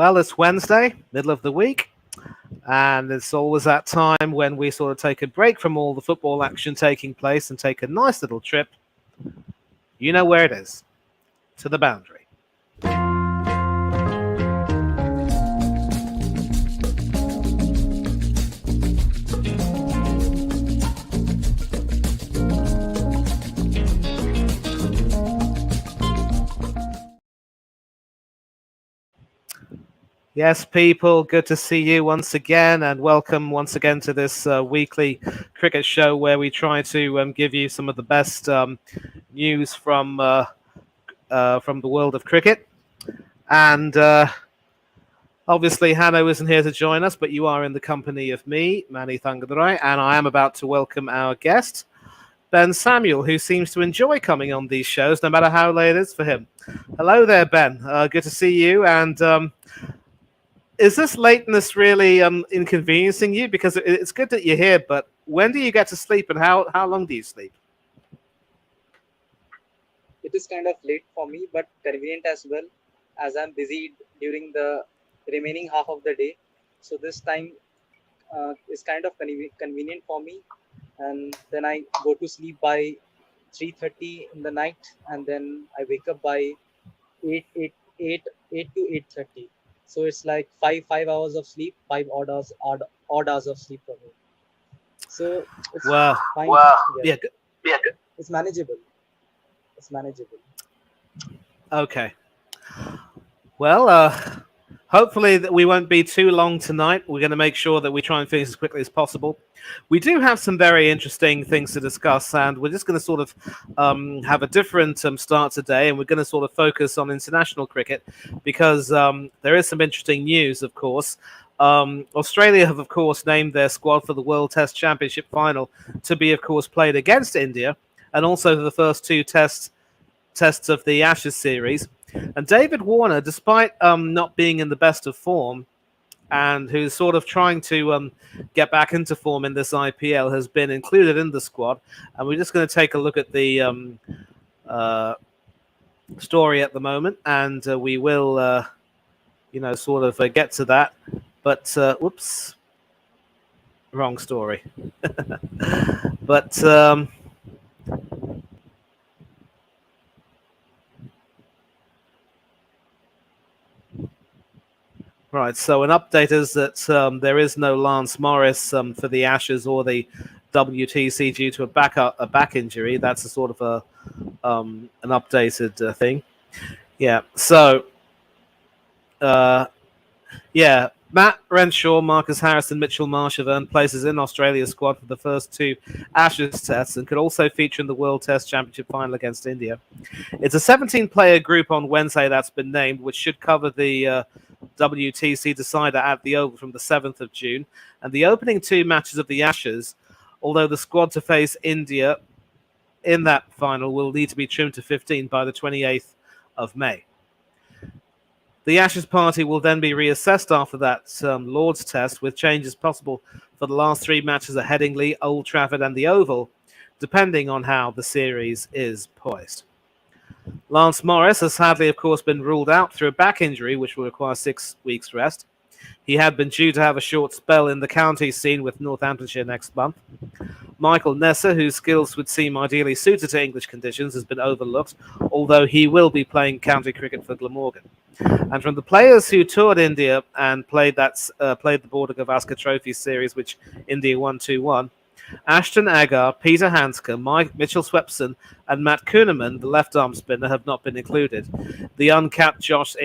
Well, it's Wednesday, middle of the week, and it's always that time when we sort of take a break from all the football action taking place and take a nice little trip. You know where it is, to the boundary. Yes, people, good to see you once again, and welcome once again to this weekly cricket show where we try to give you some of the best news from the world of cricket. And obviously, Hanno isn't here to join us, but you are in the company of me, Mani Thangadurai, and I am about to welcome our guest, Ben Samuel, who seems to enjoy coming on these shows, no matter how late it is for him. Hello there, Ben. Good to see you, and is this lateness really inconveniencing you? Because it's good that you're here, but when do you get to sleep, and how long do you sleep? It is kind of late for me, but convenient as well, as I'm busy during the remaining half of the day. So this time is kind of convenient for me, and then I go to sleep by 3:30 in the night, and then I wake up by 8 to 8:30. So it's like five hours of sleep, 5 odd hours of sleep for me. So it's fine. Yeah. It's manageable. It's manageable. Okay. Well, hopefully that we won't be too long tonight. We're going to make sure that we try and finish as quickly as possible. We do have some very interesting things to discuss, and we're just going to sort of have a different start today, and we're going to sort of focus on international cricket because there is some interesting news, of course. Australia have, of course, named their squad for the World Test Championship final to be, of course, played against India, and also the first two tests of the Ashes series. And David Warner, despite not being in the best of form, and who's sort of trying to get back into form in this IPL, has been included in the squad. And we're just going to take a look at the story at the moment, and we will, sort of get to that. But, whoops, wrong story. But... Right, so an update is that there is no Lance Morris for the Ashes or the WTC due to a back injury. That's a sort of an updated thing. Yeah, so Matt Renshaw, Marcus Harris, and Mitchell Marsh have earned places in Australia's squad for the first two Ashes tests and could also feature in the World Test Championship final against India. It's a 17-player group on Wednesday that's been named, which should cover the WTC decider at the Oval from the 7th of June. And the opening two matches of the Ashes, although the squad to face India in that final will need to be trimmed to 15 by the 28th of May. The Ashes party will then be reassessed after that Lord's Test, with changes possible for the last three matches at Headingley, Old Trafford and the Oval, depending on how the series is poised. Lance Morris has sadly, of course, been ruled out through a back injury, which will require 6 weeks rest. He had been due to have a short spell in the county scene with Northamptonshire next month. Michael Nesser, whose skills would seem ideally suited to English conditions, has been overlooked, although he will be playing county cricket for Glamorgan. And from the players who toured India and played the Border Gavaskar Trophy series, which India won 2-1, Ashton Agar, Peter Handsker, Mitchell Swepson, and Matt Kuhneman, the left-arm spinner, have not been included. The uncapped Josh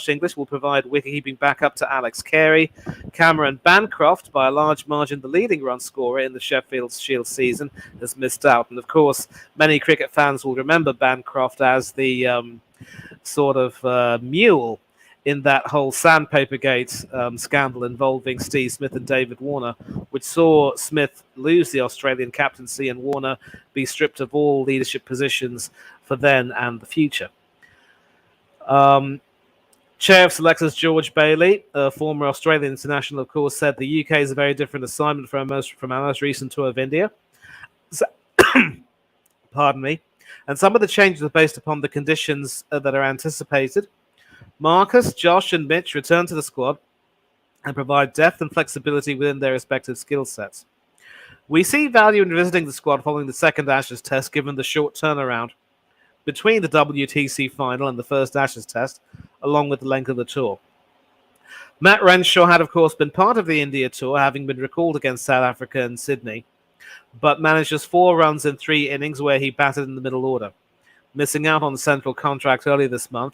English will provide wicket-keeping backup to Alex Carey. Cameron Bancroft, by a large margin the leading run scorer in the Sheffield Shield season, has missed out. And, of course, many cricket fans will remember Bancroft as the sort of mule in that whole Sandpapergate scandal involving Steve Smith and David Warner, which saw Smith lose the Australian captaincy and Warner be stripped of all leadership positions for then and the future. Chair of Selectors George Bailey, a former Australian international, of course, said the UK is a very different assignment from our most recent tour of India. So, pardon me. And some of the changes are based upon the conditions that are anticipated. Marcus, Josh, and Mitch return to the squad and provide depth and flexibility within their respective skill sets. We see value in revisiting the squad following the second Ashes test, given the short turnaround between the WTC final and the first Ashes test, along with the length of the tour. Matt Renshaw had, of course, been part of the India tour, having been recalled against South Africa and Sydney, but managed just 4 runs in 3 innings where he batted in the middle order, missing out on the central contract earlier this month.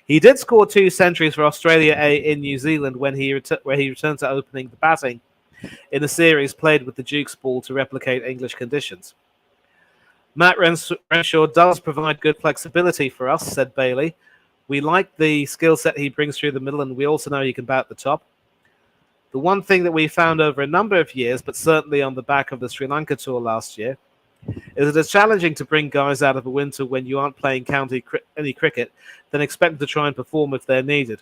He did score 2 centuries for Australia A in New Zealand where he returned to opening the batting in a series played with the Duke's ball to replicate English conditions. Matt Renshaw does provide good flexibility for us, said Bailey. We like the skill set he brings through the middle, and we also know he can bat at the top. The one thing that we found over a number of years, but certainly on the back of the Sri Lanka tour last year, is that it's challenging to bring guys out of a winter when you aren't playing any cricket, then expect them to try and perform if they're needed.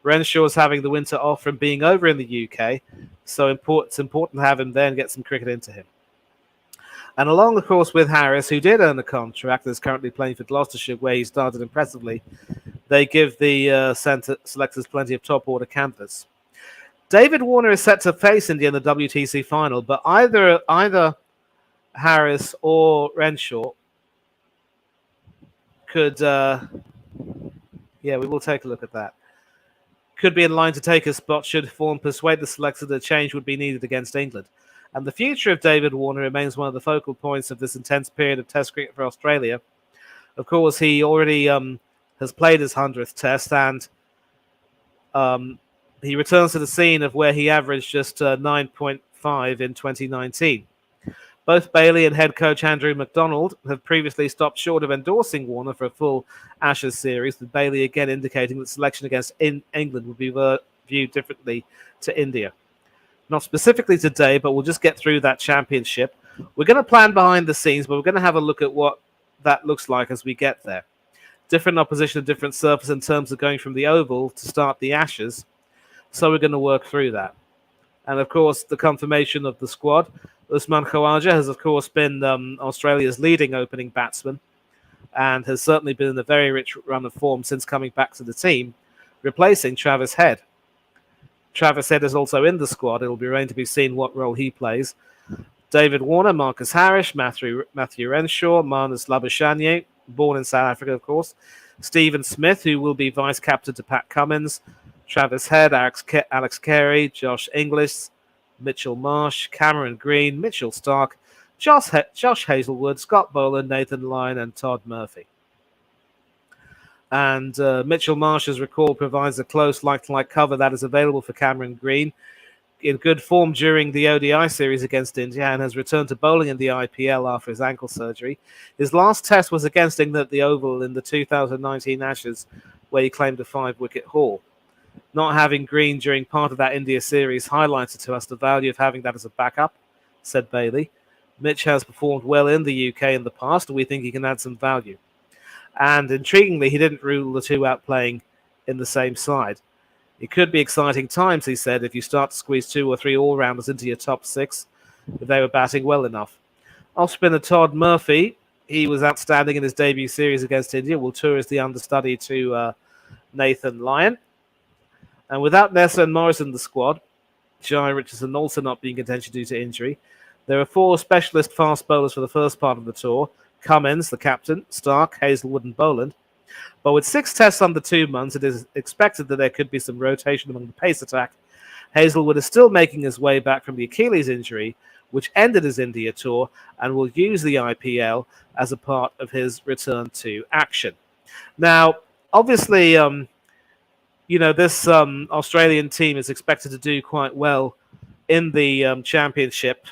Renshaw's having the winter off from being over in the UK, so it's important to have him there and get some cricket into him. And along, of course, with Harris, who did earn a contract and is currently playing for Gloucestershire, where he started impressively, they give the selectors plenty of top-order canvas. David Warner is set to face India in the WTC final, but either Harris or Renshaw could... we will take a look at that. Could be in line to take a spot should form persuade the selector that change would be needed against England. And the future of David Warner remains one of the focal points of this intense period of Test cricket for Australia. Of course, he already has played his 100th Test, and he returns to the scene of where he averaged just 9.5 in 2019. Both Bailey and head coach Andrew McDonald have previously stopped short of endorsing Warner for a full Ashes series, with Bailey again indicating that selection against England would be viewed differently to India. Not specifically today, but we'll just get through that championship. We're going to plan behind the scenes, but we're going to have a look at what that looks like as we get there. Different opposition, different surface in terms of going from the Oval to start the Ashes. So we're going to work through that. And, of course, the confirmation of the squad. Usman Khawaja has, of course, been Australia's leading opening batsman and has certainly been in a very rich run of form since coming back to the team, replacing Travis Head. Travis Head is also in the squad. It'll be remain to be seen what role he plays. David Warner, Marcus Harris, Matthew Renshaw, Marnus Labuschagne, born in South Africa, of course. Stephen Smith, who will be vice-captain to Pat Cummins. Travis Head, Alex Carey, Josh Inglis, Mitchell Marsh, Cameron Green, Mitchell Starc, Josh Hazlewood, Scott Boland, Nathan Lyon, and Todd Murphy. And Mitchell Marsh's recall provides a close like-to-like cover that is available for Cameron Green, in good form during the ODI series against India, and has returned to bowling in the IPL after his ankle surgery. His last test was against England at the Oval in the 2019 Ashes, where he claimed a 5-wicket haul. Not having Green during part of that India series highlighted to us the value of having that as a backup, said Bailey. Mitch has performed well in the UK in the past, and we think he can add some value. And intriguingly, he didn't rule the two out playing in the same side. It could be exciting times, he said, if you start to squeeze 2 or 3 all-rounders into your top 6, if they were batting well enough. Off-spinner Todd Murphy, he was outstanding in his debut series against India, will tour as the understudy to Nathan Lyon. And without Nessa and Morris in the squad, Jai Richardson also not being contention due to injury, there are 4 specialist fast bowlers for the first part of the tour. Cummins, the captain, Starc, Hazlewood, and Boland. But with 6 tests under 2 months, it is expected that there could be some rotation among the pace attack. Hazlewood is still making his way back from the Achilles injury, which ended his India tour, and will use the IPL as a part of his return to action. Now, obviously, this Australian team is expected to do quite well in the championship,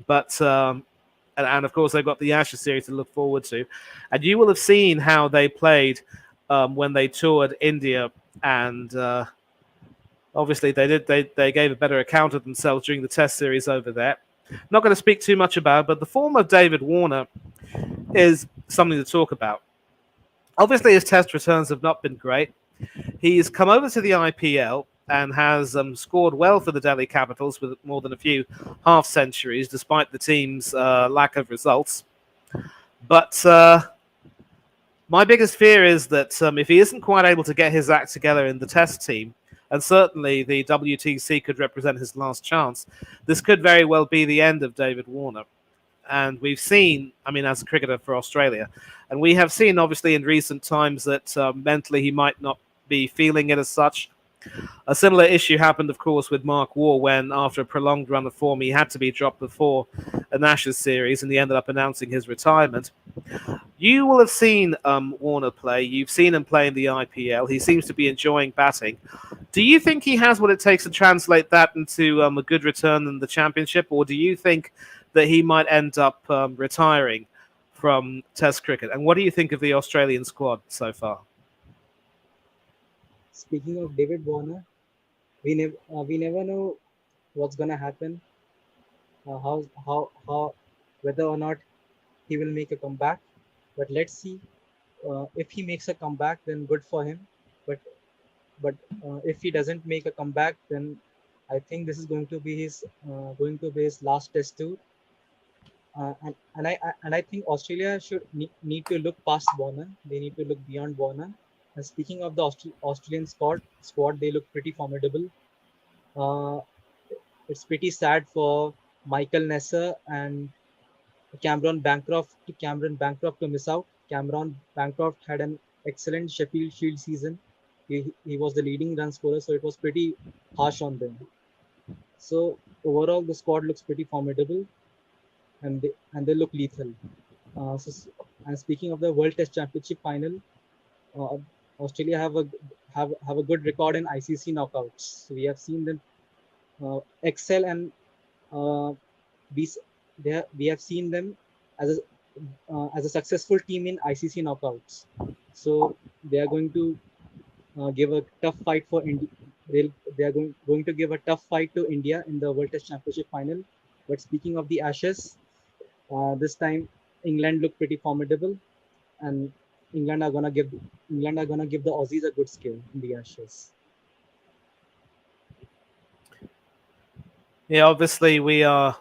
but... And of course, they've got the Ashes series to look forward to. And you will have seen how they played when they toured India. And obviously, they gave a better account of themselves during the Test series over there. Not going to speak too much about it, but the form of David Warner is something to talk about. Obviously, his Test returns have not been great. He's come over to the IPL and has scored well for the Delhi Capitals with more than a few half-centuries, despite the team's lack of results. But My biggest fear is that if he isn't quite able to get his act together in the test team, and certainly the WTC could represent his last chance, this could very well be the end of David Warner. And we've seen, I mean, as a cricketer for Australia, and we have seen obviously in recent times that mentally he might not be feeling it as such. A similar issue happened, of course, with Mark Waugh when, after a prolonged run of form, he had to be dropped before an Ashes series, and he ended up announcing his retirement. You will have seen Warner play. You've seen him play in the IPL. He seems to be enjoying batting. Do you think he has what it takes to translate that into a good return in the championship, or do you think that he might end up retiring from Test cricket? And what do you think of the Australian squad so far? Speaking of David Warner, we never know what's gonna happen. How whether or not he will make a comeback. But let's see. If he makes a comeback, then good for him. But but if he doesn't make a comeback, then I think this is going to be his last test tour. And I think Australia should need to look past Warner. They need to look beyond Warner. And speaking of the Australian squad, they look pretty formidable. Uh, it's pretty sad for Michael Nesser and Cameron Bancroft to miss out. Cameron Bancroft had an excellent Sheffield Shield season. He was the leading run scorer, so it was pretty harsh on them. So overall, the squad looks pretty formidable, and they look lethal. And speaking of the World Test Championship final, uh, Australia have a good record in ICC knockouts. So we have seen them excel, and uh, we s- we have seen them as a successful team in ICC knockouts. So they are going to give a tough fight for India. They are going to give a tough fight to India in the World Test Championship final. But speaking of the Ashes, this time England look pretty formidable, and England are gonna give England are gonna give the Aussies a good scare in the Ashes. Yeah, obviously we are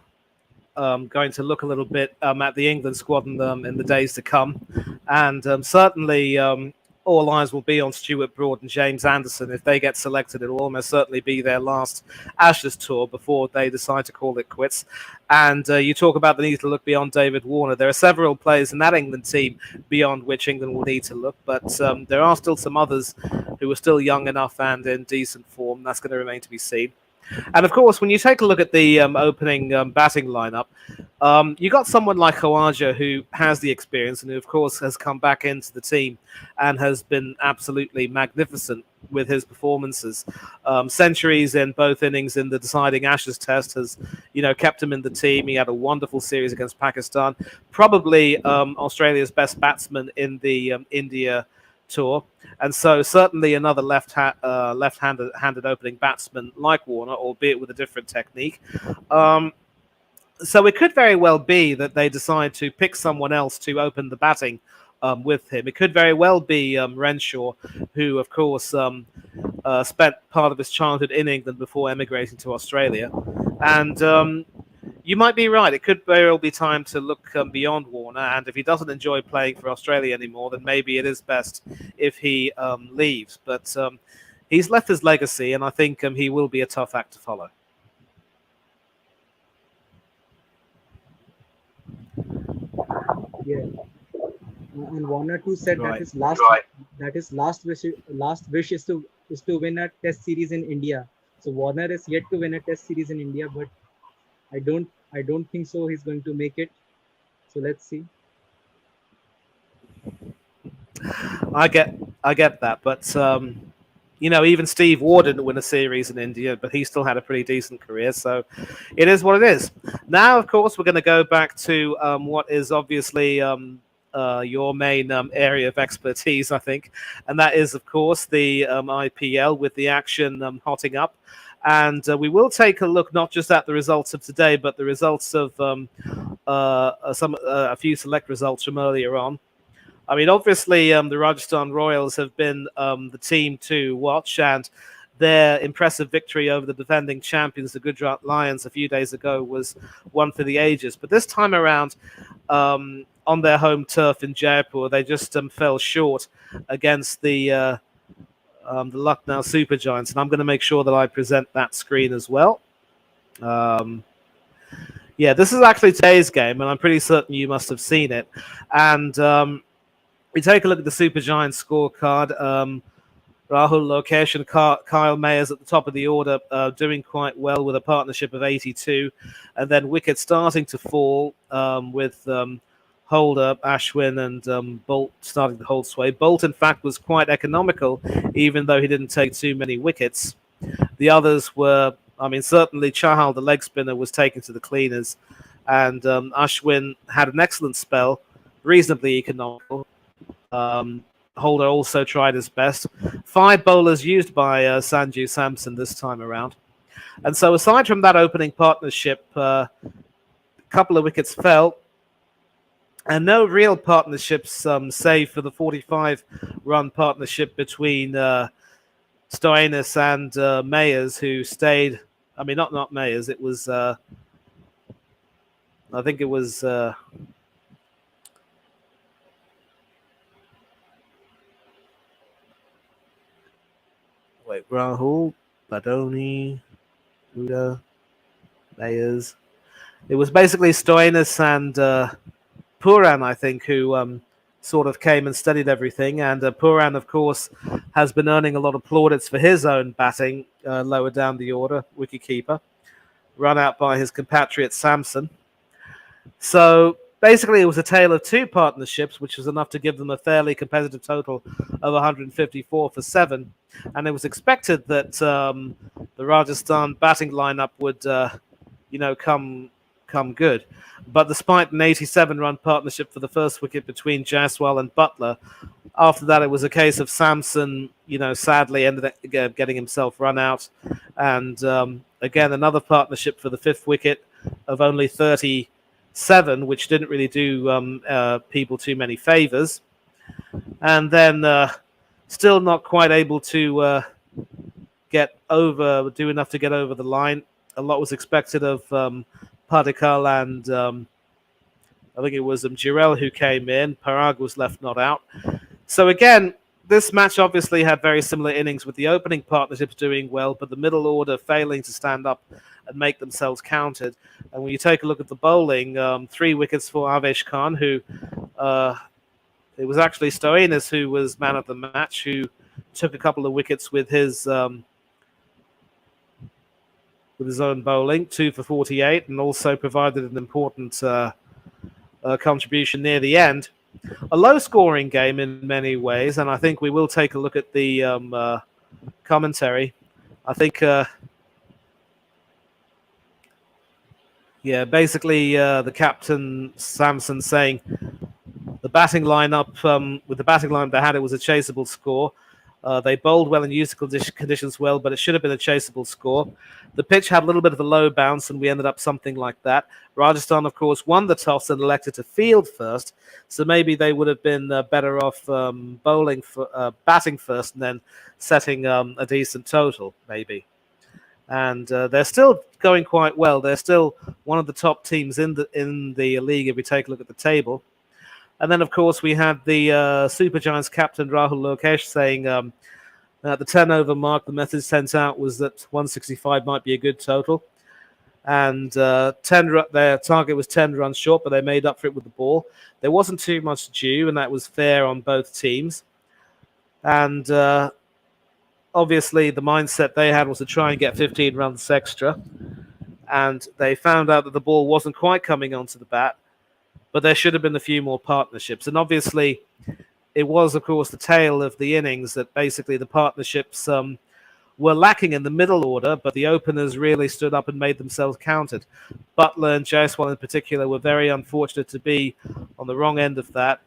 going to look a little bit at the England squad in the days to come, and certainly all eyes will be on Stuart Broad and James Anderson. If they get selected, it will almost certainly be their last Ashes tour before they decide to call it quits. And you talk about the need to look beyond David Warner. There are several players in that England team beyond which England will need to look, but there are still some others who are still young enough and in decent form. That's going to remain to be seen. And of course, when you take a look at the opening batting lineup, you got someone like Khawaja who has the experience and who, of course, has come back into the team and has been absolutely magnificent with his performances. Centuries in both innings in the deciding Ashes Test has, kept him in the team. He had a wonderful series against Pakistan, probably Australia's best batsman in the India tour. And so certainly another left-handed opening batsman like Warner, albeit with a different technique. Um, so it could very well be that they decide to pick someone else to open the batting with him. It could very well be Renshaw, who, of course, spent part of his childhood in England before emigrating to Australia. And you might be right. It could very well be time to look beyond Warner. And if he doesn't enjoy playing for Australia anymore, then maybe it is best if he leaves. But he's left his legacy, and I think he will be a tough act to follow. Yeah, and Warner too said that Right. his last wish is to win a Test series in India. So Warner is yet to win a Test series in India, but I don't think so. He's going to make it. So let's see. I get I get that, but even Steve Ward didn't win a series in India, but he still had a pretty decent career. So it is what it is. Now, of course, we're going to go back to what is obviously your main area of expertise, I think, and that is, of course, the IPL with the action hotting up. And we will take a look not just at the results of today, but the results of a few select results from earlier on. I mean, obviously, the Rajasthan Royals have been the team to watch, and their impressive victory over the defending champions, the Gujarat Lions, a few days ago was one for the ages. But this time around, on their home turf in Jaipur, they just fell short against the Lucknow Super Giants, and I'm going to make sure that I present that screen as well. Yeah, this is actually today's game, and I'm pretty certain you must have seen it. And we take a look at the Super Giants scorecard. Rahul Lokesh and Kyle Mayers at the top of the order, doing quite well with a partnership of 82. And then wickets starting to fall with Holder, Ashwin, and Bolt starting to hold sway. Bolt, in fact, was quite economical, even though he didn't take too many wickets. The others were, I mean, certainly Chahal, the leg spinner, was taken to the cleaners. And Ashwin had an excellent spell, reasonably economical. Holder also tried his best. 5 bowlers used by Sanju Samson this time around. And so aside from that opening partnership, a couple of wickets fell. And no real partnerships, save for the 45-run partnership between Stoinis and Mayers, who stayed. I mean, not Mayers. It was, I think it was... Rahul, Badoni, Huda, Mayers. It was basically Stoinis and Puran, I think, who sort of came and studied everything. And Puran, of course, has been earning a lot of plaudits for his own batting lower down the order, wicketkeeper, run out by his compatriot Samson. So basically, it was a tale of 2 partnerships, which was enough to give them a fairly competitive total of 154 for 7. And it was expected that the Rajasthan batting lineup would, come good. But despite an 87-run partnership for the first wicket between Jaiswal and Butler, after that it was a case of Samson, sadly ended up getting himself run out. And again, another partnership for the 5th wicket of only 37, which didn't really do people too many favours. And then still not quite able to do enough to get over the line. A lot was expected of Padikkal and I think it was Jirel who came in. Parag was left not out. So again, this match obviously had very similar innings, with the opening partnerships doing well, but the middle order failing to stand up and make themselves counted. And when you take a look at the bowling, 3 wickets for Avesh Khan, who it was actually Stoinis who was man of the match, who took a couple of wickets with his own bowling, 2 for 48, and also provided an important contribution near the end. A low-scoring game in many ways, and I think we will take a look at the commentary. I think, basically the captain, Samson, saying the batting lineup, with the batting lineup they had, it was a chaseable score. They bowled well and used the conditions well, but it should have been a chaseable score. The pitch had a little bit of a low bounce, and we ended up something like that. Rajasthan, of course, won the toss and elected to field first, so maybe they would have been better off batting first and then setting a decent total, maybe. And they're still going quite well. They're still one of the top teams in the league if we take a look at the table. And then, of course, we had the Super Giants captain, Rahul Lokesh, saying at the 10-over mark, the message sent out was that 165 might be a good total. And their target was 10 runs short, but they made up for it with the ball. There wasn't too much due, and that was fair on both teams. And obviously, the mindset they had was to try and get 15 runs extra. And they found out that the ball wasn't quite coming onto the bat, but there should have been a few more partnerships. And obviously, it was, of course, the tail of the innings that basically the partnerships were lacking in the middle order, but the openers really stood up and made themselves counted. Butler and Jaiswal in particular were very unfortunate to be on the wrong end of that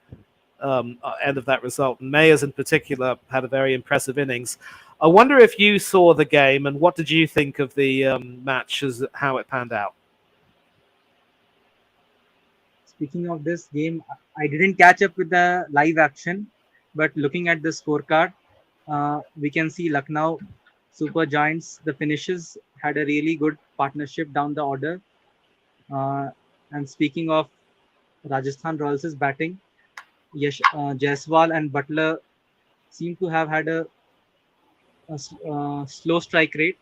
result. And Mayers in particular had a very impressive innings. I wonder if you saw the game, and what did you think of the match, as how it panned out? Speaking of this game, I didn't catch up with the live action, but looking at the scorecard, we can see Lucknow Super Giants, the finishes had a really good partnership down the order. And speaking of Rajasthan Royals' batting. Jaiswal and Butler seem to have had a slow strike rate,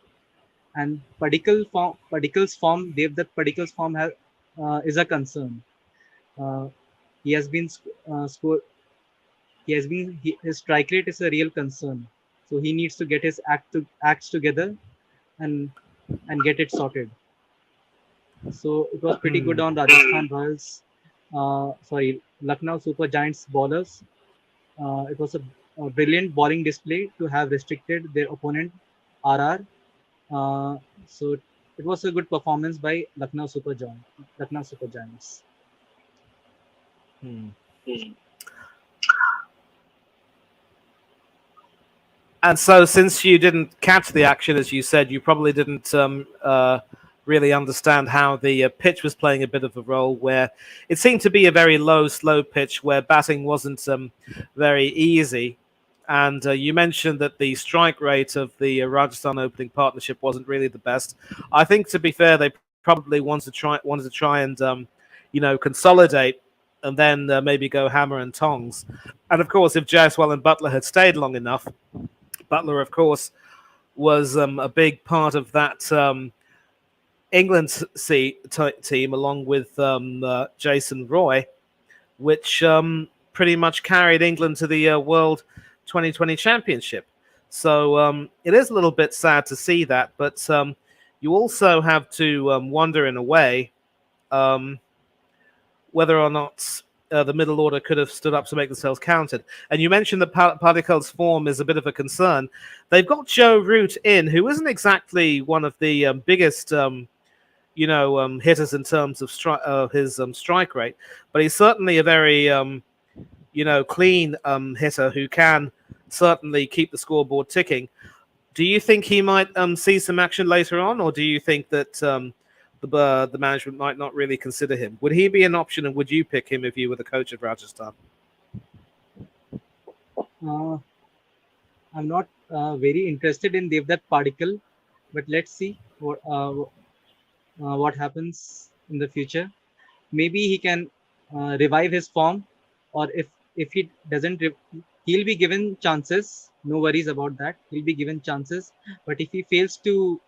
and Devdutt Padikkal's form is a concern. Uh, he has been score. His strike rate is a real concern. So he needs to get his acts together and get it sorted. So it was pretty good on Rajasthan Royals. Lucknow Super Giants bowlers. It was a brilliant bowling display to have restricted their opponent RR. So it was a good performance by Lucknow Super Giants. Hmm. And so, since you didn't catch the action, as you said, you probably didn't really understand how the pitch was playing a bit of a role, where it seemed to be a very low, slow pitch where batting wasn't very easy. And you mentioned that the strike rate of the Rajasthan opening partnership wasn't really the best. I think, to be fair, they probably wanted to try and consolidate and then maybe go hammer and tongs. And of course, if Jaiswal and Butler had stayed long enough, Butler, of course, was a big part of that England team, along with Jason Roy, which pretty much carried England to the World 2020 Championship. So it is a little bit sad to see that, but you also have to wonder, in a way, um, whether or not the middle order could have stood up to make themselves counted. And you mentioned that Padikkal's form is a bit of a concern. They've got Joe Root in, who isn't exactly one of the biggest, hitters in terms of his strike rate, but he's certainly a very, clean hitter who can certainly keep the scoreboard ticking. Do you think he might see some action later on, or do you think that the management might not really consider him? Would he be an option, and would you pick him if you were the coach of Rajasthan? I'm not very interested in Devdutt Padikkal, but let's see what happens in the future. Maybe he can revive his form, or if he doesn't, he'll be given chances. No worries about that. He'll be given chances, but if he fails to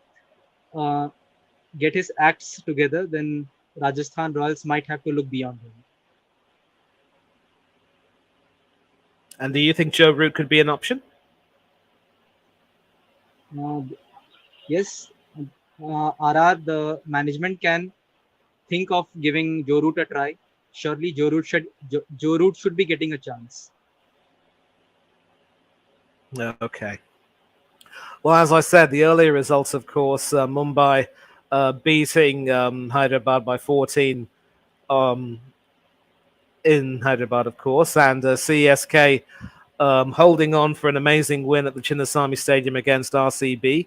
uh, get his acts together, then Rajasthan Royals might have to look beyond him. And do you think Joe Root could be an option? Yes, RR, the management can think of giving Joe Root a try. Surely Joe Root should be getting a chance. Okay. Well, as I said, the earlier results, of course, Mumbai beating Hyderabad by 14 in Hyderabad, of course, and CSK holding on for an amazing win at the Chinnaswamy Stadium against RCB.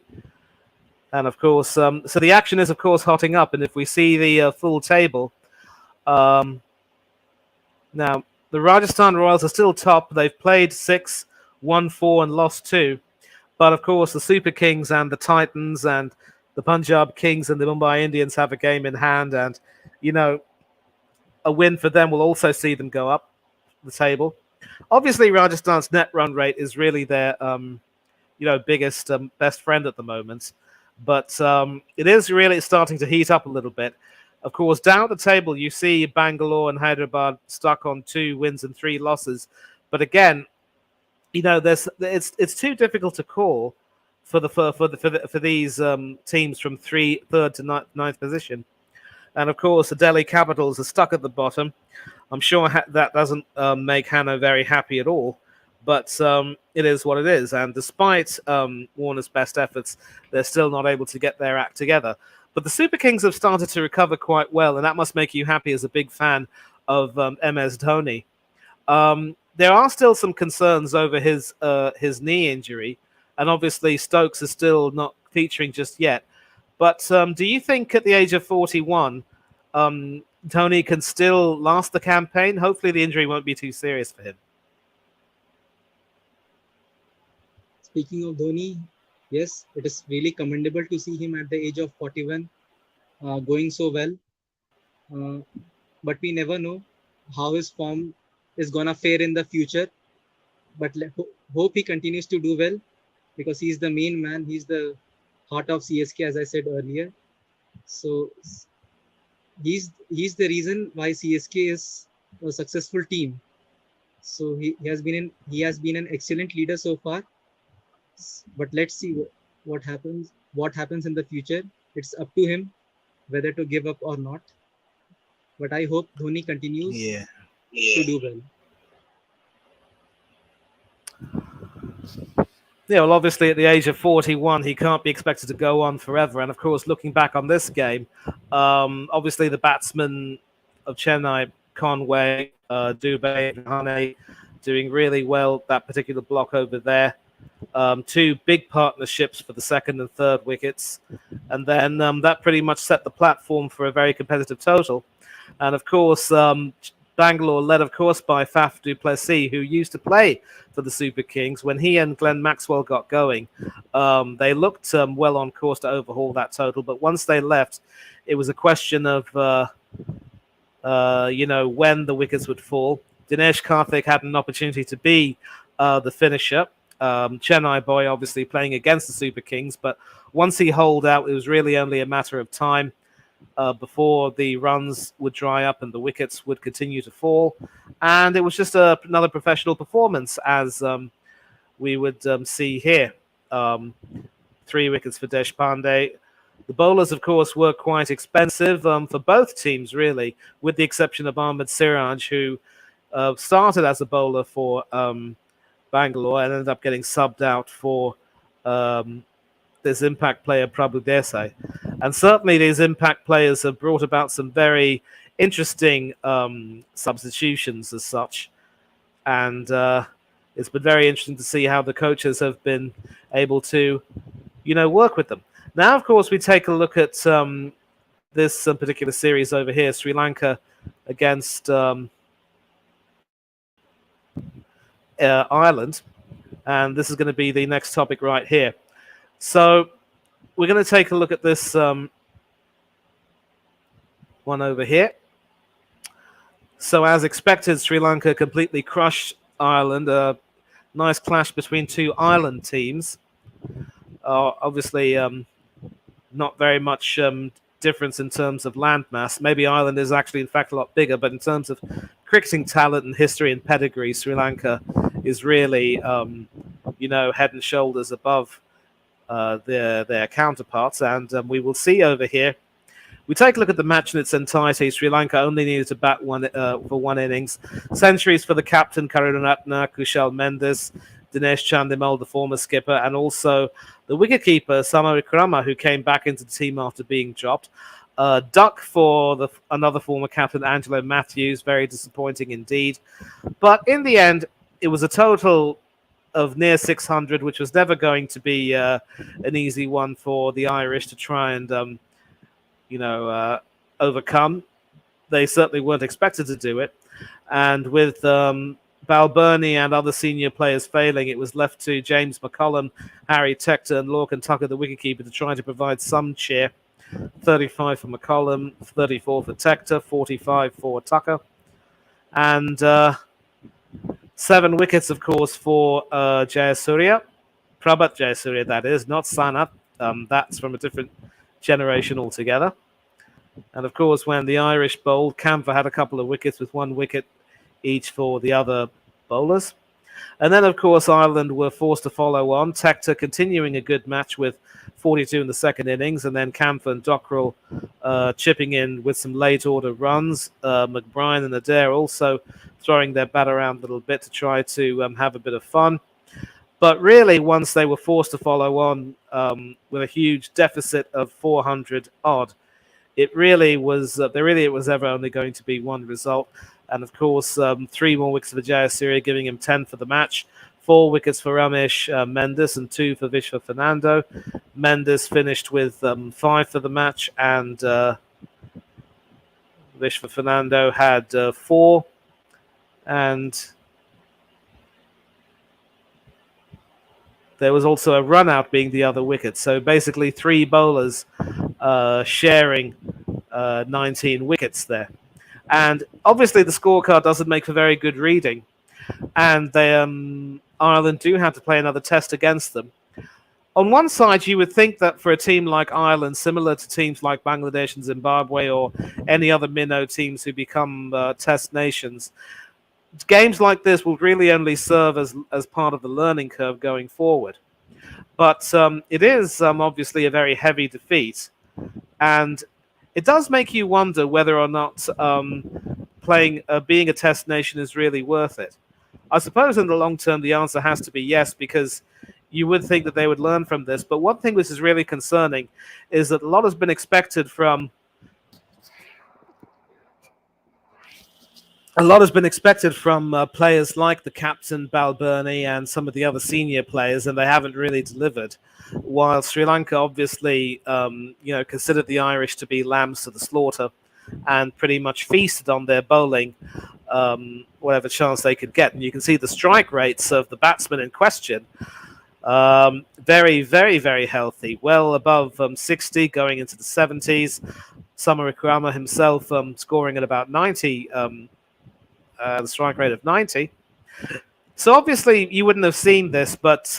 And of course, so the action is, of course, hotting up. And if we see the full table, now the Rajasthan Royals are still top. They've played 6, won 4, and lost 2. But of course, the Super Kings and the Titans and the Punjab Kings and the Mumbai Indians have a game in hand. And, a win for them will also see them go up the table. Obviously, Rajasthan's net run rate is really their, biggest, best friend at the moment. But it is really starting to heat up a little bit. Of course, down the table, you see Bangalore and Hyderabad stuck on 2 wins and 3 losses. But again, it's too difficult to call for these teams from third to ninth position. And of course, the Delhi Capitals are stuck at the bottom. I'm sure that doesn't make Hanno very happy at all. But it is what it is. And despite Warner's best efforts, they're still not able to get their act together. But the Super Kings have started to recover quite well, and that must make you happy as a big fan of MS Dhoni. There are still some concerns over his knee injury, and obviously Stokes is still not featuring just yet. But do you think at the age of 41, Dhoni can still last the campaign? Hopefully the injury won't be too serious for him. Speaking of Dhoni, yes, it is really commendable to see him at the age of 41 going so well. But we never know. how his form is gonna fare in the future. But hope he continues to do well because he's the main man. He's the heart of CSK, as I said earlier. So he's the reason why CSK is a successful team. So he has been an excellent leader so far. But let's see what happens. What happens in the future? It's up to him whether to give up or not. But I hope Dhoni continues Yeah. to do well. Yeah, well, obviously at the age of 41, he can't be expected to go on forever. And of course, looking back on this game, obviously the batsmen of Chennai, Conway, Dubé, and Hane, doing really well that particular block over there. Two big partnerships for the second and third wickets. And then that pretty much set the platform for a very competitive total. And of course, Bangalore, led, of course, by Faf du Plessis, who used to play for the Super Kings. When he and Glenn Maxwell got going, they looked well on course to overhaul that total. But once they left, it was a question of, when the wickets would fall. Dinesh Karthik had an opportunity to be the finisher. Chennai boy, obviously, playing against the Super Kings. But once he holed out, it was really only a matter of time before the runs would dry up and the wickets would continue to fall. And it was just another professional performance, as we would see here. 3 wickets for Deshpande. The bowlers, of course, were quite expensive for both teams, really, with the exception of Ahmed Siraj, who started as a bowler for Bangalore and ended up getting subbed out for this impact player, Prabhu Desai. And certainly these impact players have brought about some very interesting substitutions as such. And it's been very interesting to see how the coaches have been able to, work with them. Now, of course, we take a look at this particular series over here, Sri Lanka against Ireland. And this is going to be the next topic right here. So we're going to take a look at this one over here. So as expected, Sri Lanka completely crushed Ireland. A nice clash between two island teams. Obviously, not very much difference in terms of landmass. Maybe Ireland is actually, in fact, a lot bigger, but in terms of cricketing talent and history and pedigree, Sri Lanka is really, head and shoulders above their counterparts. And we will see over here. We take a look at the match in its entirety. Sri Lanka only needed to bat for one innings. Centuries for the captain, Karunaratne, Kushal Mendis, Dinesh Chandimal, the former skipper, and also the wicketkeeper, Sama Vikrama, who came back into the team after being dropped. Duck for another former captain, Angelo Matthews. Very disappointing indeed. But in the end, it was a total of near 600, which was never going to be an easy one for the Irish to try and, overcome. They certainly weren't expected to do it. And with Balbirnie and other senior players failing, it was left to James McCullum, Harry Tector, and Lorcan Tucker, the wicketkeeper, to try to provide some cheer. 35 for McCullum, 34 for Tector, 45 for Tucker. And 7 wickets, of course, for Jayasuriya. Prabhat Jayasuriya, that is, not Sanath. That's from a different generation altogether. And, of course, when the Irish bowled, Camphor had a couple of wickets with 1 wicket each for the other bowlers. And then, of course, Ireland were forced to follow on. Tector continuing a good match with 42 in the second innings, and then Camphor and Dockrell chipping in with some late order runs. McBride and Adair also throwing their bat around a little bit to try to have a bit of fun. But really, once they were forced to follow on with a huge deficit of 400 odd, it really was it was ever only going to be one result. And of course, 3 more wickets for Jayasuriya, giving him 10 for the match. 4 wickets for Ramesh Mendes and 2 for Vishwa Fernando. Mendes finished with 5 for the match, and Vishwa Fernando had 4. And there was also a run out being the other wicket. So basically 3 bowlers sharing 19 wickets there. And obviously, the scorecard doesn't make for very good reading. And Ireland do have to play another test against them. On one side, you would think that for a team like Ireland, similar to teams like Bangladesh and Zimbabwe or any other minnow teams who become test nations, games like this will really only serve as part of the learning curve going forward. But it is obviously a very heavy defeat, and it does make you wonder whether or not being a test nation is really worth it. I suppose in the long term, the answer has to be yes, because you would think that they would learn from this. But one thing which is really concerning is that a lot has been expected from players like the captain Balbirnie and some of the other senior players, and they haven't really delivered. While Sri Lanka obviously, considered the Irish to be lambs to the slaughter, and pretty much feasted on their bowling, whatever chance they could get. And you can see the strike rates of the batsmen in question. Very, very, very healthy, well above 60, going into the 70s. Summer Wickrama himself scoring at about 90. The strike rate of 90. So obviously you wouldn't have seen this, but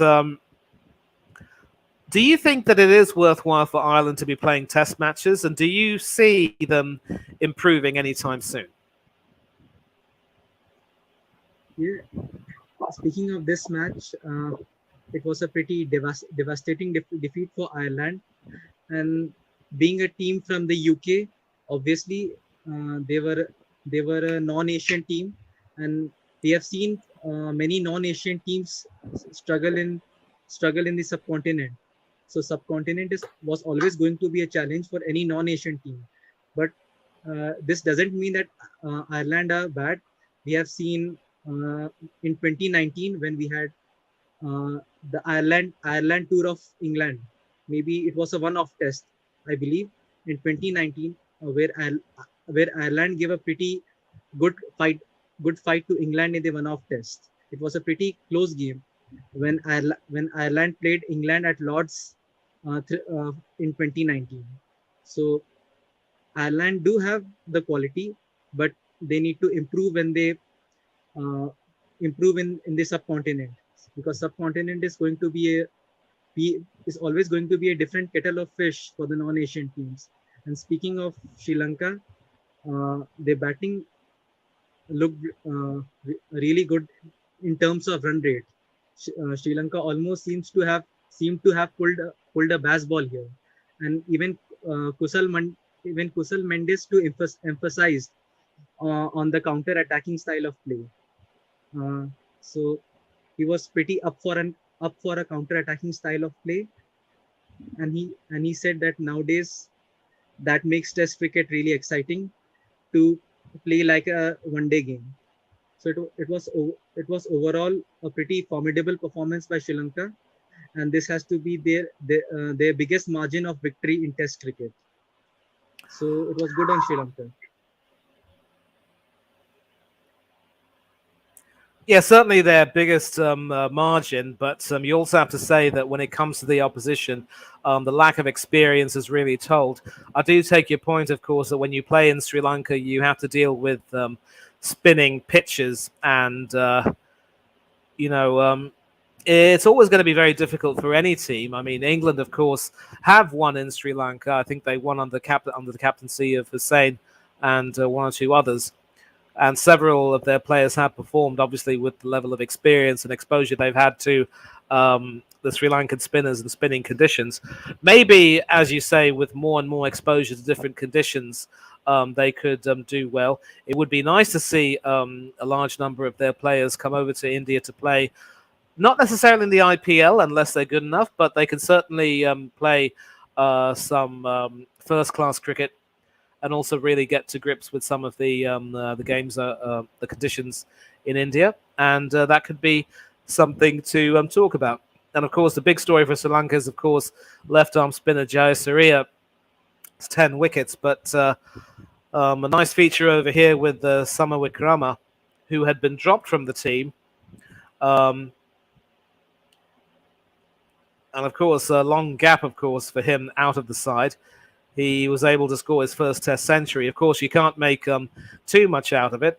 do you think that it is worthwhile for Ireland to be playing test matches, and do you see them improving anytime soon? Yeah. Speaking of this match, it was a pretty devastating defeat for Ireland, and being a team from the UK, obviously they were a non-Asian team, and we have seen many non-Asian teams struggle in the subcontinent. So subcontinent was always going to be a challenge for any non-Asian team, but this doesn't mean that Ireland are bad. We have seen in 2019 when we had the Ireland tour of England. Maybe it was a one-off test, I believe, in 2019, where Ireland gave a pretty good fight to England in the one-off test. It was a pretty close game when Ireland played England at Lord's in 2019. So Ireland do have the quality, but they need to improve when they improve in the subcontinent, because subcontinent is going to is always going to be a different kettle of fish for the non-Asian teams. And speaking of Sri Lanka, their batting looked really good in terms of run rate. Sri Lanka almost seemed to have pulled a baseball here, and even Kusal Mendes to emphasize on the counter attacking style of play. So he was pretty up for a counter attacking style of play, and he said that nowadays that makes Test cricket really exciting to play like a one-day game. So it was overall a pretty formidable performance by Sri Lanka, and this has to be their biggest margin of victory in Test cricket. So it was good on Sri Lanka. Yeah, certainly their biggest margin, but you also have to say that when it comes to the opposition, the lack of experience is really told. I do take your point, of course, that when you play in Sri Lanka, you have to deal with spinning pitches, and it's always going to be very difficult for any team. I mean, England, of course, have won in Sri Lanka. I think they won under the captaincy of Hussain and one or two others. And several of their players have performed, obviously, with the level of experience and exposure they've had to the Sri Lankan spinners and spinning conditions. Maybe, as you say, with more and more exposure to different conditions, they could do well. It would be nice to see a large number of their players come over to India to play, not necessarily in the IPL unless they're good enough, but they can certainly play some first-class cricket, and also really get to grips with some of the games, the conditions in India, and that could be something to talk about. And of course, the big story for Sri Lanka is, of course, left-arm spinner Jayasuriya. It's 10 wickets, but a nice feature over here with Summer Wickrama, who had been dropped from the team. And of course, a long gap, of course, for him out of the side. he was able to score his first Test century. Of course, you can't make too much out of it.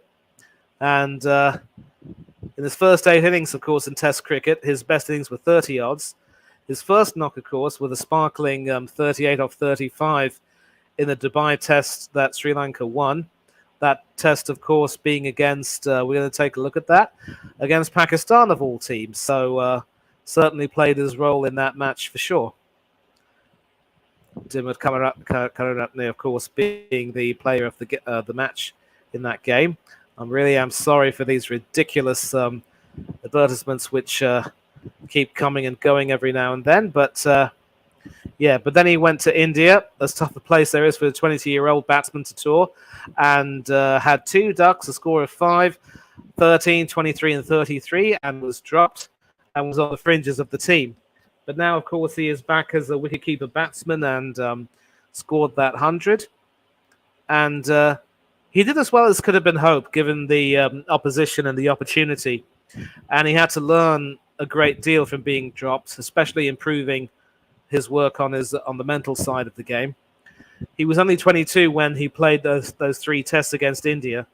And in his first 8 innings, of course, in Test cricket, his best innings were 30 odds. His first knock, of course, with a sparkling 38 off 35 in the Dubai Test that Sri Lanka won. That Test, of course, being against, we're going to take a look at that, against Pakistan of all teams. So certainly played his role in that match for sure. Dimit Karuratne, of course, being the player of the match in that game. I really am sorry for these ridiculous advertisements which keep coming and going every now and then. But yeah, but then he went to India, as tough a place there is for a 20-year-old batsman to tour, and had 2 ducks, a score of 5, 13, 23 and 33, and was dropped and was on the fringes of the team. But now, of course, he is back as a wicketkeeper batsman and scored that 100. And he did as well as could have been hoped, given the opposition and the opportunity. And he had to learn a great deal from being dropped, especially improving his work on the mental side of the game. He was only 22 when he played those 3 tests against India.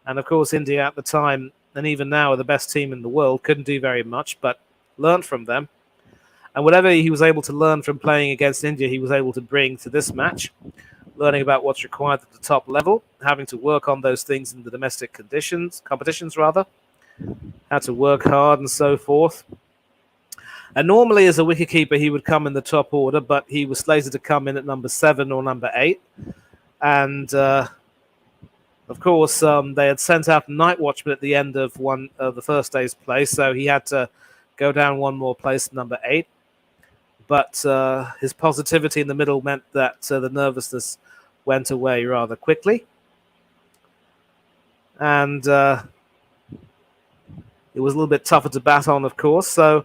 And, of course, India at the time, and even now, are the best team in the world. Couldn't do very much, but learned from them. And whatever he was able to learn from playing against India, he was able to bring to this match, learning about what's required at the top level, having to work on those things in the domestic competitions, had to work hard and so forth. And normally as a wicketkeeper, he would come in the top order, but he was slated to come in at number 7 or number 8. And of course, they had sent out a night watchman at the end of the first day's play, so he had to go down 1 more place to number 8. But his positivity in the middle meant that the nervousness went away rather quickly. And it was a little bit tougher to bat on, of course. So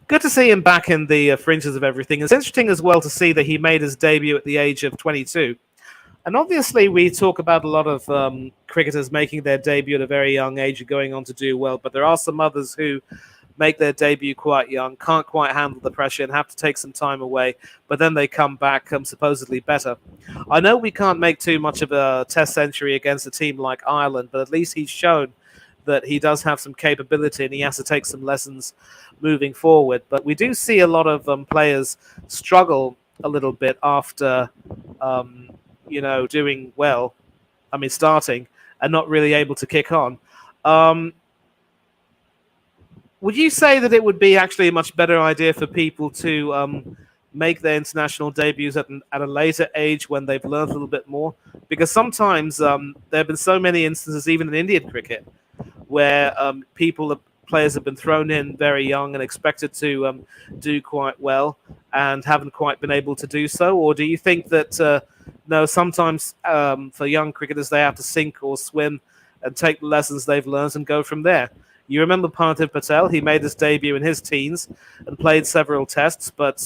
good to see him back in the fringes of everything. It's interesting as well to see that he made his debut at the age of 22. And obviously we talk about a lot of cricketers making their debut at a very young age and going on to do well. But there are some others who make their debut quite young, can't quite handle the pressure and have to take some time away, but then they come back supposedly better. I know we can't make too much of a Test century against a team like Ireland, but at least he's shown that he does have some capability and he has to take some lessons moving forward. But we do see a lot of players struggle a little bit after, doing well, starting and not really able to kick on. Would you say that it would be actually a much better idea for people to make their international debuts at a later age when they've learned a little bit more? Because sometimes there have been so many instances, even in Indian cricket, where players have been thrown in very young and expected to do quite well and haven't quite been able to do so? Or do you think that, no, sometimes for young cricketers, they have to sink or swim and take the lessons they've learned and go from there? You remember Parthiv Patel, he made his debut in his teens and played several tests, but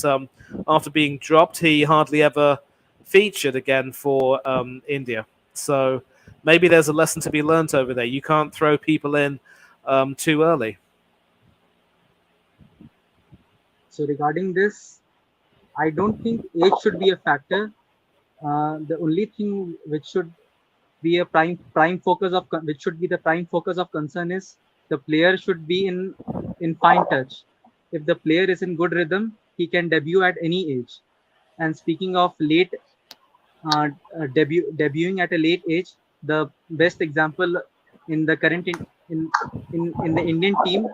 after being dropped, he hardly ever featured again for India. So maybe there's a lesson to be learnt over there. You can't throw people in too early. So regarding this, I don't think age should be a factor. The only thing which should be a prime focus of concern is the player should be in fine touch. If the player is in good rhythm, he can debut at any age. And speaking of late debuting at a late age, the best example in the current in the Indian team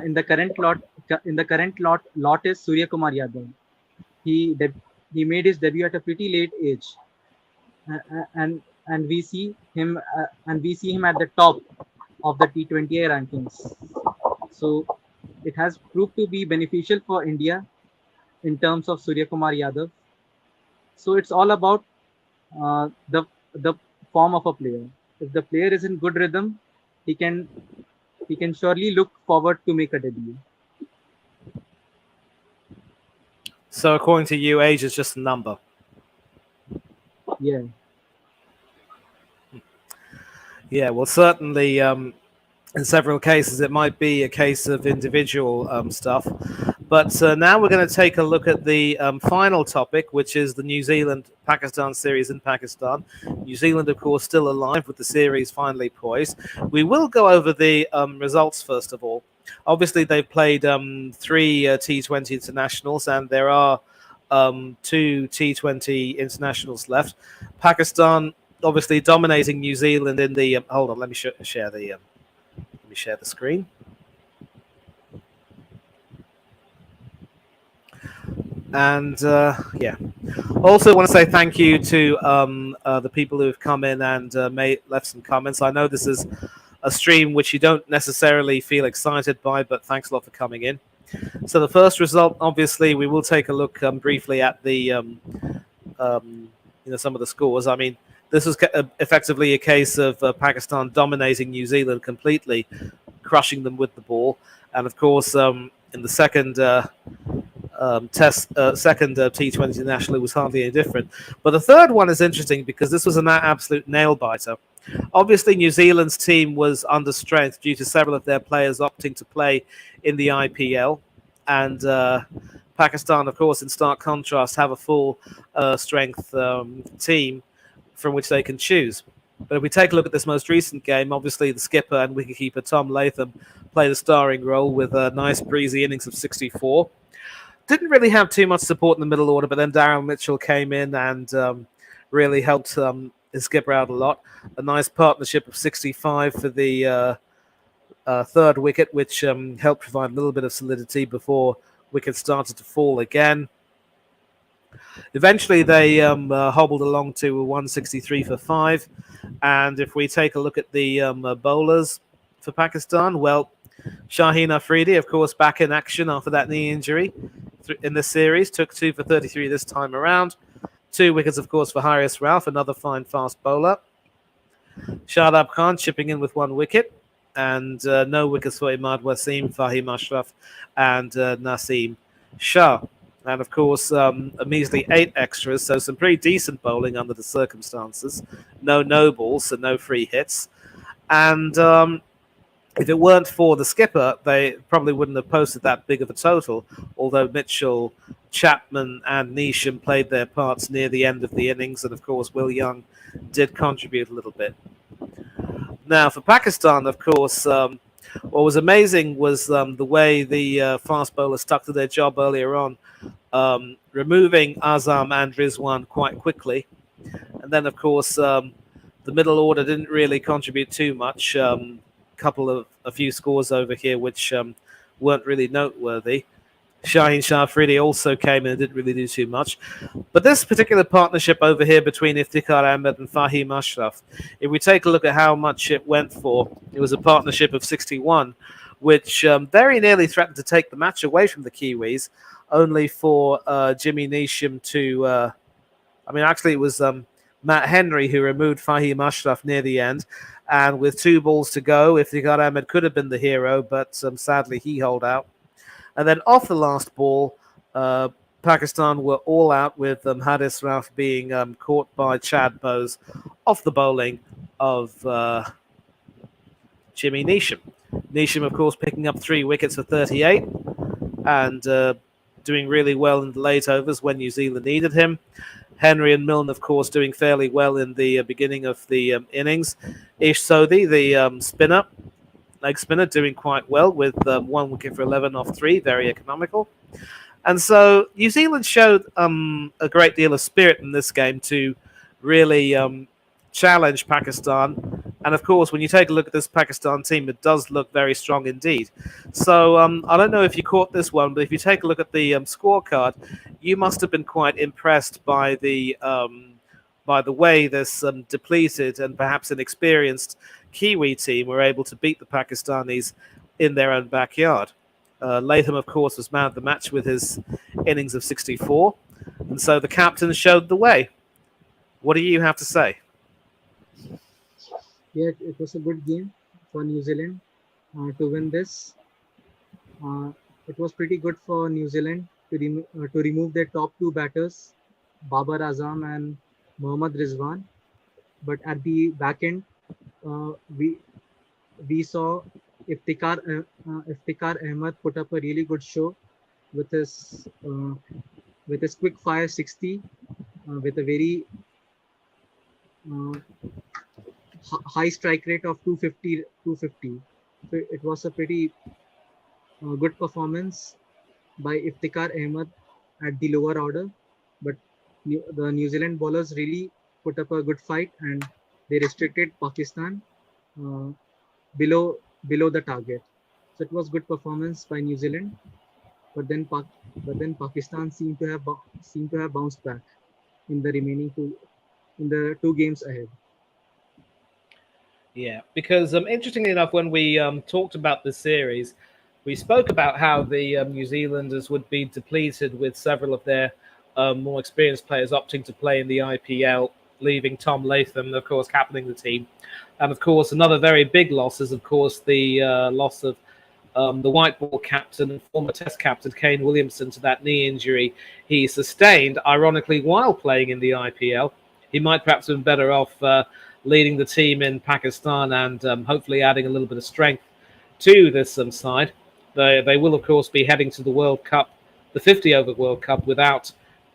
in the current lot is Surya Kumar Yadav. He made his debut at a pretty late age, and we see him at the top of the T20I rankings. So it has proved to be beneficial for India in terms of Surya Kumar Yadav. So it's all about the form of a player. If the player is in good rhythm, he can surely look forward to make a debut. So according to you, age is just a number. Yeah. Yeah, well, certainly in several cases, it might be a case of individual stuff. But now we're going to take a look at the final topic, which is the New Zealand-Pakistan series in Pakistan. New Zealand, of course, still alive with the series finally poised. We will go over the results first of all. Obviously, they've played three T20 internationals, and there are two T20 internationals left. Pakistan obviously dominating New Zealand in the. Hold on, let me share the. Let me share the screen. And yeah, also want to say thank you to the people who have come in and left some comments. I know this is a stream which you don't necessarily feel excited by, but thanks a lot for coming in. So the first result, obviously, we will take a look briefly at the some of the scores. I mean, this was effectively a case of Pakistan dominating New Zealand completely, crushing them with the ball, and of course, in the second second T20 national was hardly any different. But the third one is interesting because this was an absolute nail biter. Obviously, New Zealand's team was under strength due to several of their players opting to play in the IPL, and Pakistan, of course, in stark contrast, have a full strength team from which they can choose. But if we take a look at this most recent game, obviously the skipper and wicketkeeper Tom Latham played a starring role with a nice breezy innings of 64. Didn't really have too much support in the middle order, but then Darryl Mitchell came in and really helped his skipper out a lot. A nice partnership of 65 for the third wicket, which helped provide a little bit of solidity before wickets started to fall again. Eventually, they hobbled along to 163 for 5. And if we take a look at the bowlers for Pakistan, well, Shaheen Afridi, of course, back in action after that knee injury in this series, took 2 for 33 this time around. 2 wickets, of course, for Haris Rauf, another fine fast bowler. Shadab Khan chipping in with 1 wicket, and no wickets for Imad Wasim, Fahim Ashraf, and Naseem Shah. And of course, a measly 8 extras, so some pretty decent bowling under the circumstances. No balls, so no free hits. And if it weren't for the skipper, they probably wouldn't have posted that big of a total, although Mitchell, Chapman and Neesham played their parts near the end of the innings, and of course Will Young did contribute a little bit. Now, for Pakistan, of course, what was amazing was the way the fast bowlers stuck to their job earlier on, removing Azam and Rizwan quite quickly. And then, of course, the middle order didn't really contribute too much. A few scores over here which weren't really noteworthy. Shaheen Shah Afridi also came in and didn't really do too much. But this particular partnership over here between Iftikhar Ahmed and Fahim Ashraf, if we take a look at how much it went for, it was a partnership of 61, which very nearly threatened to take the match away from the Kiwis, only for Jimmy Neesham to... actually it was Matt Henry who removed Fahim Ashraf near the end. And with 2 balls to go, Iftikhar Ahmed could have been the hero, but sadly he holed out. And then off the last ball, Pakistan were all out with Haris Rauf being caught by Chad Bose off the bowling of Jimmy Neesham. Neesham, of course, picking up 3 wickets for 38 and doing really well in the late overs when New Zealand needed him. Henry and Milne, of course, doing fairly well in the beginning of the innings. Ish Sodhi, the leg spinner, doing quite well with 1 wicket for 11 off 3, very economical. And so New Zealand showed a great deal of spirit in this game to really challenge Pakistan. And of course, when you take a look at this Pakistan team, it does look very strong indeed. So I don't know if you caught this one, but if you take a look at the scorecard, you must have been quite impressed by the way this depleted and perhaps inexperienced Kiwi team were able to beat the Pakistanis in their own backyard. Latham, of course, was man of the match with his innings of 64. And so the captain showed the way. What do you have to say? Yeah, it was a good game for New Zealand to win this. It was pretty good for New Zealand to remove their top 2 batters, Babar Azam and Mohammad Rizwan. But at the back end, we saw Iftikhar Ahmed put up a really good show with his quick fire 60 with a very uh, high strike rate of 250. So it was a pretty good performance by Iftikhar Ahmed at the lower order, but the New Zealand bowlers really put up a good fight and they restricted Pakistan uh, below the target. So it was good performance by New Zealand, but then Pakistan seemed to have bounced back in the remaining two games ahead. Yeah, because interestingly enough, when we talked about the series, we spoke about how the New Zealanders would be depleted with several of their more experienced players opting to play in the IPL, leaving Tom Latham, of course, captaining the team. And of course, another very big loss is, of course, the loss of the white ball captain and former Test captain Kane Williamson to that knee injury he sustained, ironically, while playing in the IPL. He might perhaps have been better off leading the team in Pakistan and hopefully adding a little bit of strength to this side. They will, of course, be heading to the World Cup, the 50 over World Cup, without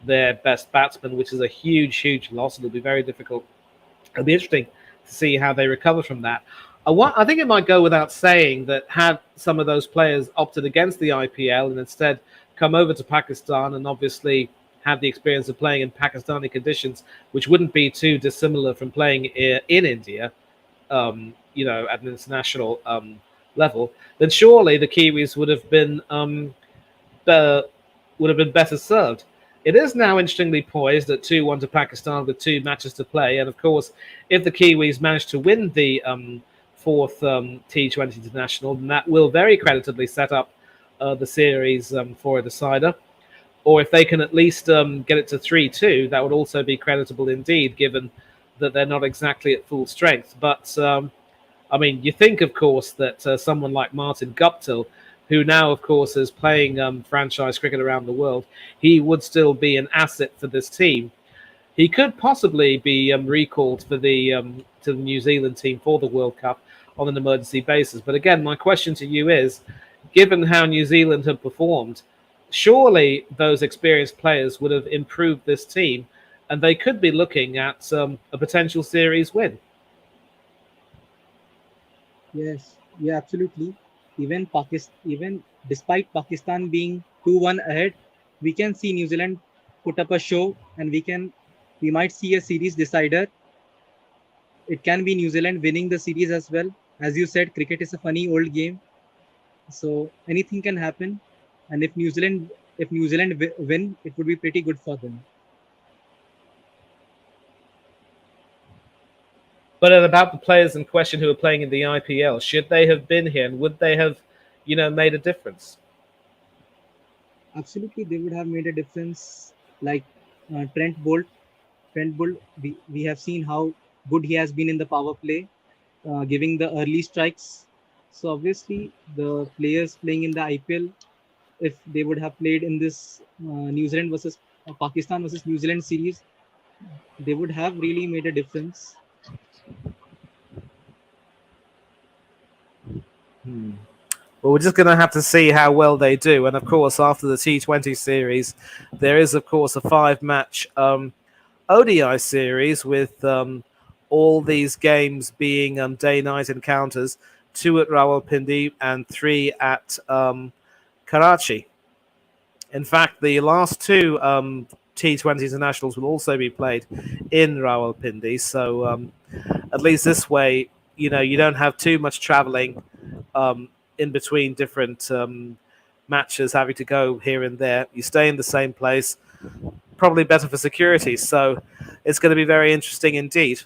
their best batsman, which is a huge, huge loss. It'll be very difficult. It'll be interesting to see how they recover from that. I think it might go without saying that had some of those players opted against the IPL and instead come over to Pakistan and obviously had the experience of playing in Pakistani conditions, which wouldn't be too dissimilar from playing in India, at an international level, then surely the Kiwis uh, would have been better served. It is now interestingly poised at 2-1 to Pakistan with 2 matches to play. And of course, if the Kiwis manage to win the fourth T20 international, then that will very creditably set up the series for a decider. Or if they can at least get it to 3-2, that would also be creditable indeed, given that they're not exactly at full strength. But I mean, you think, of course, that someone like Martin Guptill, who now, of course, is playing franchise cricket around the world, he would still be an asset for this team. He could possibly be recalled for the to the New Zealand team for the World Cup on an emergency basis. But again, my question to you is, given how New Zealand have performed, surely those experienced players would have improved this team, and they could be looking at a potential series win. Yes, yeah, absolutely. Even despite Pakistan being 2-1 ahead, we can see New Zealand put up a show, and we might see a series decider. It can be New Zealand winning the series as well. As you said, cricket is a funny old game, so anything can happen. And if New Zealand win, it would be pretty good for them. But about the players in question who are playing in the IPL, should they have been here and would they have, made a difference? Absolutely, they would have made a difference. Like Trent Bolt. Trent Bolt, we have seen how good he has been in the power play, giving the early strikes. So obviously, the players playing in the IPL, if they would have played in this New Zealand versus Pakistan versus New Zealand series, they would have really made a difference. Well, we're just going to have to see how well they do. And of course, after the T20 series, there is, of course, a 5-match ODI series with all these games being day-night encounters, 2 at Rawalpindi and 3 at Karachi. In fact, the last 2 T20 internationals will also be played in Rawalpindi. So at least this way, you don't have too much traveling in between different matches, having to go here and there. You stay in the same place, probably better for security. So it's going to be very interesting indeed.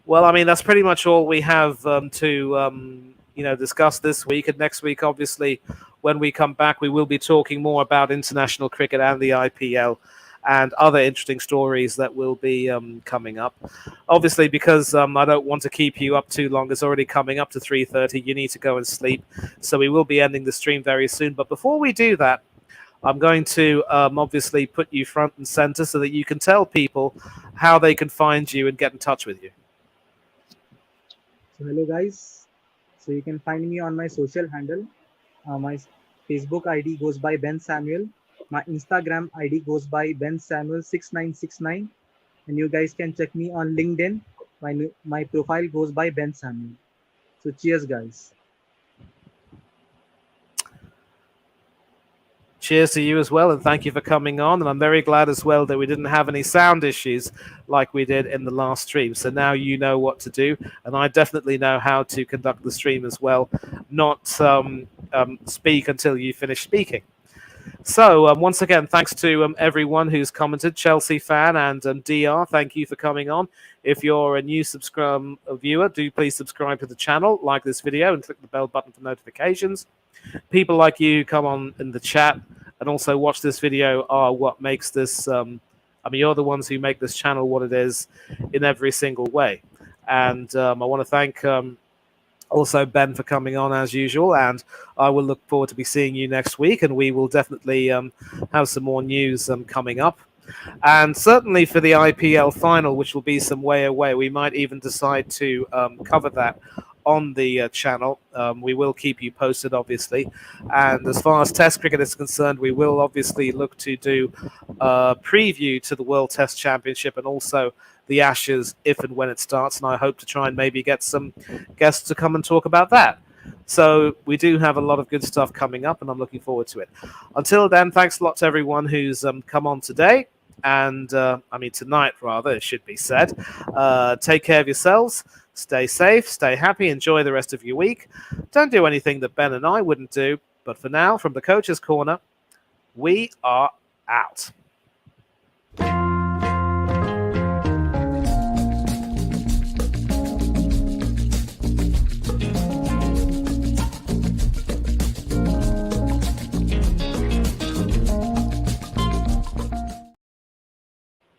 Well, I mean, that's pretty much all we have to discuss this week. And next week, obviously, when we come back, we will be talking more about international cricket and the IPL and other interesting stories that will be coming up. Obviously, because I don't want to keep you up too long, it's already coming up to 3:30. You need to go and sleep. So we will be ending the stream very soon. But before we do that, I'm going to obviously put you front and center so that you can tell people how they can find you and get in touch with you. So hello guys. So you can find me on my social handle. My Facebook ID goes by Ben Samuel. My Instagram ID goes by Ben Samuel 6969, and you guys can check me on LinkedIn. My profile goes by Ben Samuel. So cheers, guys. Cheers to you as well, and thank you for coming on. And I'm very glad as well that we didn't have any sound issues like we did in the last stream. So now you know what to do, and I definitely know how to conduct the stream as well, not speak until you finish speaking. So once again, thanks to everyone who's commented, Chelsea fan and DR, thank you for coming on. If you're a new viewer, do please subscribe to the channel, like this video, and click the bell button for notifications. People like you who come on in the chat and also watch this video are what makes this, you're the ones who make this channel what it is in every single way. And I want to thank also Ben for coming on as usual, and I will look forward to be seeing you next week, and we will definitely have some more news coming up. And certainly for the IPL final, which will be some way away, we might even decide to cover that on the channel. We will keep you posted, obviously. And as far as Test cricket is concerned, we will obviously look to do a preview to the World Test Championship and also the Ashes if and when it starts. And I hope to try and maybe get some guests to come and talk about that. So we do have a lot of good stuff coming up, and I'm looking forward to it. Until then, thanks a lot to everyone who's come on today. And tonight, rather, it should be said. Take care of yourselves. Stay safe, stay happy, enjoy the rest of your week. Don't do anything that Ben and I wouldn't do. But for now, from the Coach's Corner, we are out.